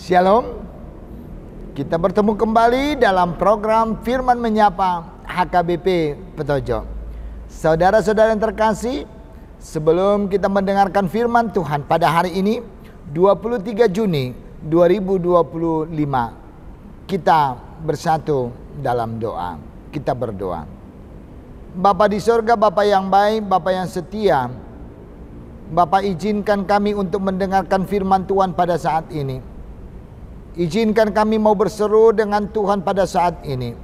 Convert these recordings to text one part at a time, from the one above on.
Shalom. Kita bertemu kembali dalam program Firman Menyapa HKBP Petojo. Saudara-saudara yang terkasih, sebelum kita mendengarkan firman Tuhan pada hari ini 23 Juni 2025, kita bersatu dalam doa. Kita berdoa. Bapa di sorga, Bapa yang baik, Bapa yang setia, Bapa izinkan kami untuk mendengarkan firman Tuhan pada saat ini. Izinkan kami mau berseru dengan Tuhan pada saat ini.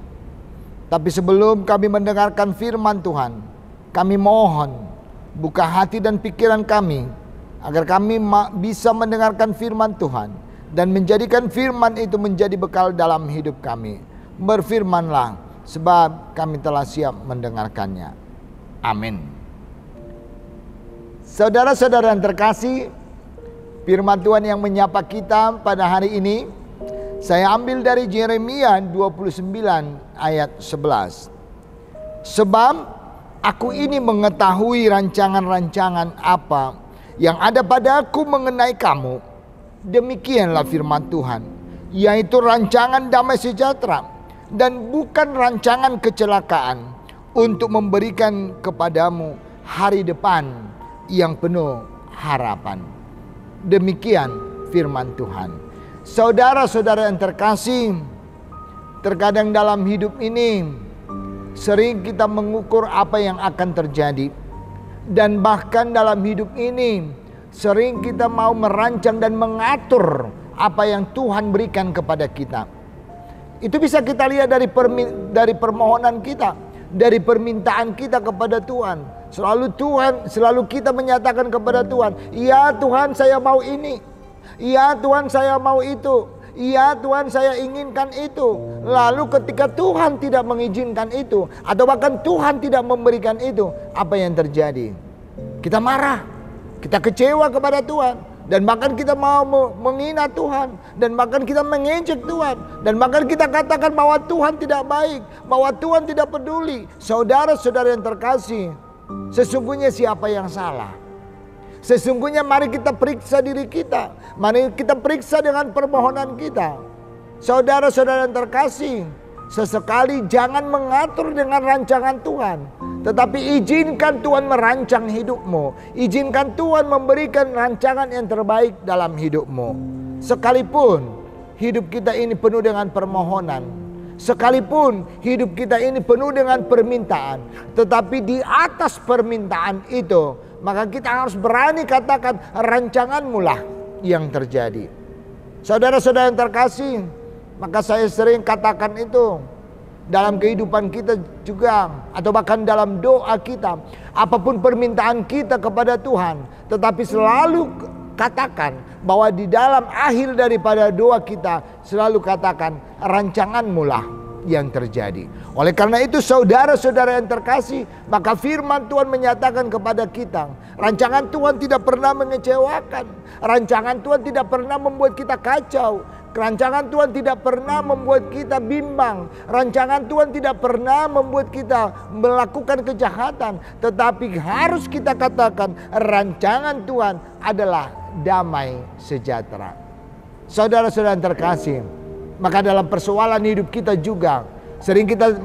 Tapi sebelum kami mendengarkan firman Tuhan, kami mohon buka hati dan pikiran kami agar kami bisa mendengarkan firman Tuhan dan menjadikan firman itu menjadi bekal dalam hidup kami. Berfirmanlah, sebab kami telah siap mendengarkannya. Amin. Saudara-saudara yang terkasih, firman Tuhan yang menyapa kita pada hari ini saya ambil dari Yeremia 29 ayat 11. Sebab aku ini mengetahui rancangan-rancangan apa yang ada padaku mengenai kamu. Demikianlah firman Tuhan, yaitu rancangan damai sejahtera dan bukan rancangan kecelakaan, untuk memberikan kepadamu hari depan yang penuh harapan. Demikian firman Tuhan. Saudara-saudara yang terkasih, terkadang dalam hidup ini sering kita mengukur apa yang akan terjadi. Dan bahkan dalam hidup ini sering kita mau merancang dan mengatur apa yang Tuhan berikan kepada kita. Itu bisa kita lihat dari permohonan kita, dari permintaan kita kepada Tuhan. Selalu kita menyatakan kepada Tuhan, "Ya Tuhan, saya mau ini. Ya Tuhan, saya mau itu. Ya Tuhan, saya inginkan itu." Lalu ketika Tuhan tidak mengizinkan itu, atau bahkan Tuhan tidak memberikan itu, apa yang terjadi? Kita marah, kita kecewa kepada Tuhan, dan bahkan kita mau menghina Tuhan, dan bahkan kita mengejek Tuhan, dan bahkan kita katakan bahwa Tuhan tidak baik, bahwa Tuhan tidak peduli. Saudara-saudara yang terkasih, sesungguhnya siapa yang salah? Sesungguhnya mari kita periksa diri kita. Mari kita periksa dengan permohonan kita. Saudara-saudara yang terkasih, sesekali jangan mengatur dengan rancangan Tuhan, tetapi izinkan Tuhan merancang hidupmu. Izinkan Tuhan memberikan rancangan yang terbaik dalam hidupmu. Sekalipun hidup kita ini penuh dengan permohonan, sekalipun hidup kita ini penuh dengan permintaan, tetapi di atas permintaan itu, maka kita harus berani katakan, rancanganmu lah yang terjadi. Saudara-saudara yang terkasih, maka saya sering katakan itu dalam kehidupan kita juga, atau bahkan dalam doa kita. Apapun permintaan kita kepada Tuhan, tetapi selalu katakan bahwa di dalam akhir daripada doa kita, selalu katakan, rancanganmu lah yang terjadi. Oleh karena itu saudara-saudara yang terkasih, maka firman Tuhan menyatakan kepada kita, rancangan Tuhan tidak pernah mengecewakan. Rancangan Tuhan tidak pernah membuat kita kacau. Rancangan Tuhan tidak pernah membuat kita bimbang. Rancangan Tuhan tidak pernah membuat kita melakukan kejahatan. Tetapi harus kita katakan, rancangan Tuhan adalah damai sejahtera. Saudara-saudara yang terkasih, maka dalam persoalan hidup kita juga sering kita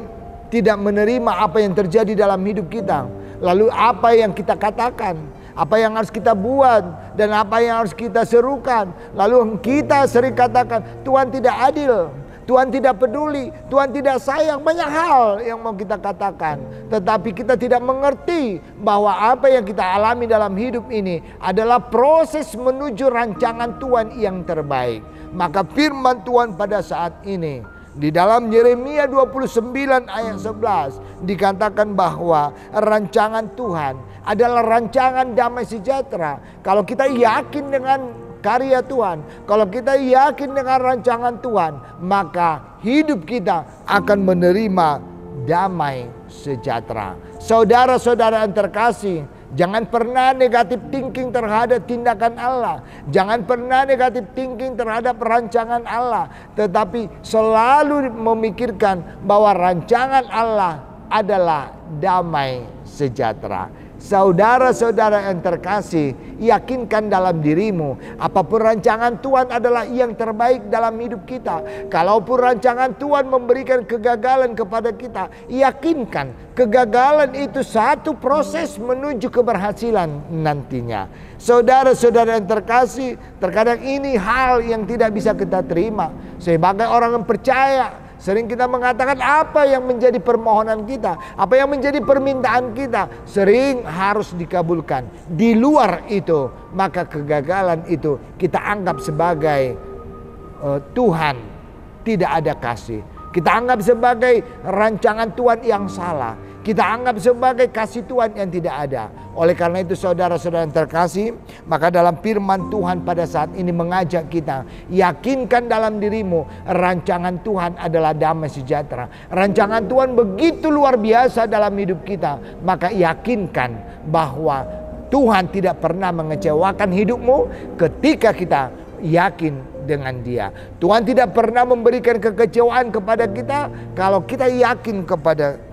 tidak menerima apa yang terjadi dalam hidup kita. Lalu apa yang kita katakan, apa yang harus kita buat, dan apa yang harus kita serukan. Lalu kita sering katakan, Tuhan tidak adil, Tuhan tidak peduli, Tuhan tidak sayang. Banyak hal yang mau kita katakan, tetapi kita tidak mengerti bahwa apa yang kita alami dalam hidup ini adalah proses menuju rancangan Tuhan yang terbaik. Maka firman Tuhan pada saat ini di dalam Yeremia 29 ayat 11 dikatakan bahwa rancangan Tuhan adalah rancangan damai sejahtera. Kalau kita yakin dengan karya Tuhan, kalau kita yakin dengan rancangan Tuhan, maka hidup kita akan menerima damai sejahtera. Saudara-saudara yang terkasih, jangan pernah negatif thinking terhadap tindakan Allah. Jangan pernah negatif thinking terhadap rancangan Allah. Tetapi selalu memikirkan bahwa rancangan Allah adalah damai sejahtera. Saudara-saudara yang terkasih, yakinkan dalam dirimu, apapun rancangan Tuhan adalah yang terbaik dalam hidup kita. Kalaupun rancangan Tuhan memberikan kegagalan kepada kita, yakinkan kegagalan itu satu proses menuju keberhasilan nantinya. Saudara-saudara yang terkasih, terkadang ini hal yang tidak bisa kita terima. Sebagai orang yang percaya, sering kita mengatakan apa yang menjadi permohonan kita, apa yang menjadi permintaan kita, sering harus dikabulkan. Di luar itu, maka kegagalan itu kita anggap sebagai Tuhan tidak ada kasih. Kita anggap sebagai rancangan Tuhan yang salah. Kita anggap sebagai kasih Tuhan yang tidak ada. Oleh karena itu saudara-saudara yang terkasih, maka dalam firman Tuhan pada saat ini mengajak kita, yakinkan dalam dirimu, rancangan Tuhan adalah damai sejahtera. Rancangan Tuhan begitu luar biasa dalam hidup kita. Maka yakinkan bahwa Tuhan tidak pernah mengecewakan hidupmu ketika kita yakin dengan Dia. Tuhan tidak pernah memberikan kekecewaan kepada kita kalau kita yakin kepada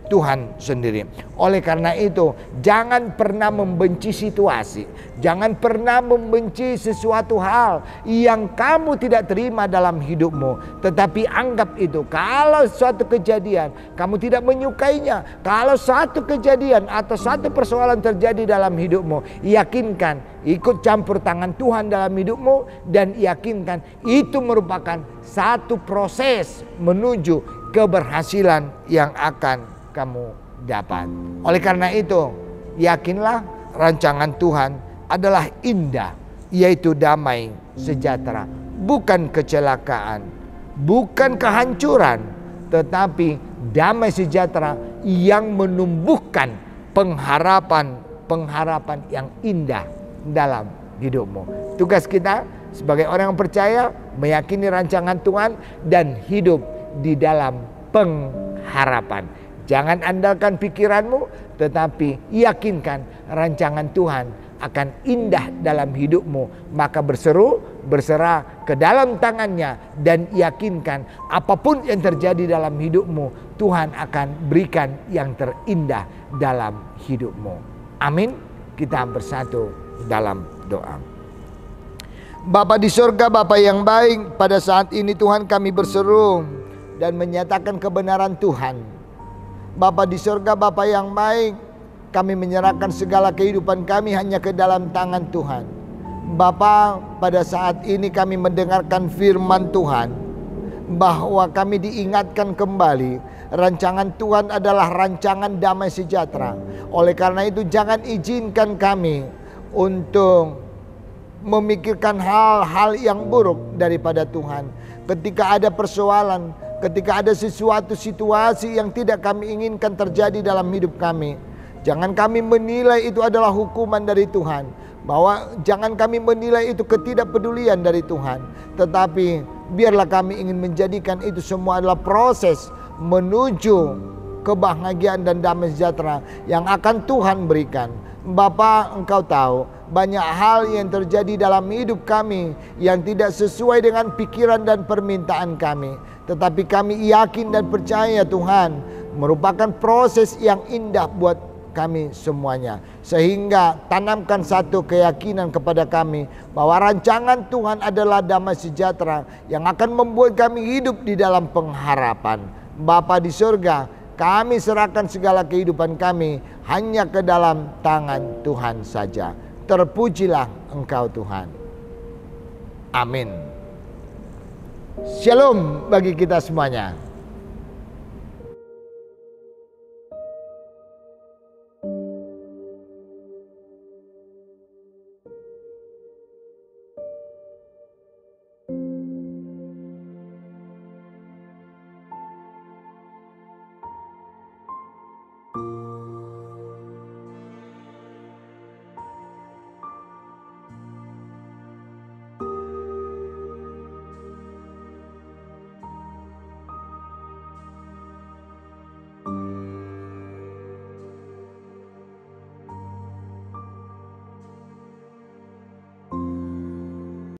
Tuhan sendiri. Oleh karena itu, jangan pernah membenci situasi. Jangan pernah membenci sesuatu hal yang kamu tidak terima dalam hidupmu. Tetapi anggap itu, kalau suatu kejadian kamu tidak menyukainya, kalau satu kejadian atau satu persoalan terjadi dalam hidupmu, yakinkan ikut campur tangan Tuhan dalam hidupmu, dan yakinkan itu merupakan satu proses menuju keberhasilan yang akan kamu dapat. Oleh karena itu, yakinlah rancangan Tuhan adalah indah, yaitu damai sejahtera, bukan kecelakaan, bukan kehancuran, tetapi damai sejahtera yang menumbuhkan pengharapan yang indah dalam hidupmu. Tugas kita sebagai orang yang percaya, meyakini rancangan Tuhan dan hidup di dalam pengharapan. Jangan andalkan pikiranmu, tetapi yakinkan rancangan Tuhan akan indah dalam hidupmu. Maka berserah ke dalam tangannya, dan yakinkan apapun yang terjadi dalam hidupmu, Tuhan akan berikan yang terindah dalam hidupmu. Amin. Kita bersatu dalam doa. Bapa di surga, Bapa yang baik, pada saat ini Tuhan kami berseru dan menyatakan kebenaran Tuhan. Bapa di surga, Bapa yang baik, kami menyerahkan segala kehidupan kami hanya ke dalam tangan Tuhan. Bapa, pada saat ini kami mendengarkan firman Tuhan, bahwa kami diingatkan kembali, rancangan Tuhan adalah rancangan damai sejahtera. Oleh karena itu jangan izinkan kami untuk memikirkan hal-hal yang buruk daripada Tuhan. Ketika ada persoalan, ketika ada sesuatu situasi yang tidak kami inginkan terjadi dalam hidup kami, jangan kami menilai itu adalah hukuman dari Tuhan. Jangan kami menilai itu ketidakpedulian dari Tuhan. Tetapi biarlah kami ingin menjadikan itu semua adalah proses menuju kebahagiaan dan damai sejahtera yang akan Tuhan berikan. Bapa, Engkau tahu banyak hal yang terjadi dalam hidup kami yang tidak sesuai dengan pikiran dan permintaan kami. Tetapi kami yakin dan percaya Tuhan merupakan proses yang indah buat kami semuanya. Sehingga tanamkan satu keyakinan kepada kami bahwa rancangan Tuhan adalah damai sejahtera yang akan membuat kami hidup di dalam pengharapan. Bapa di surga, kami serahkan segala kehidupan kami hanya ke dalam tangan Tuhan saja. Terpujilah Engkau Tuhan. Amin. Shalom bagi kita semuanya.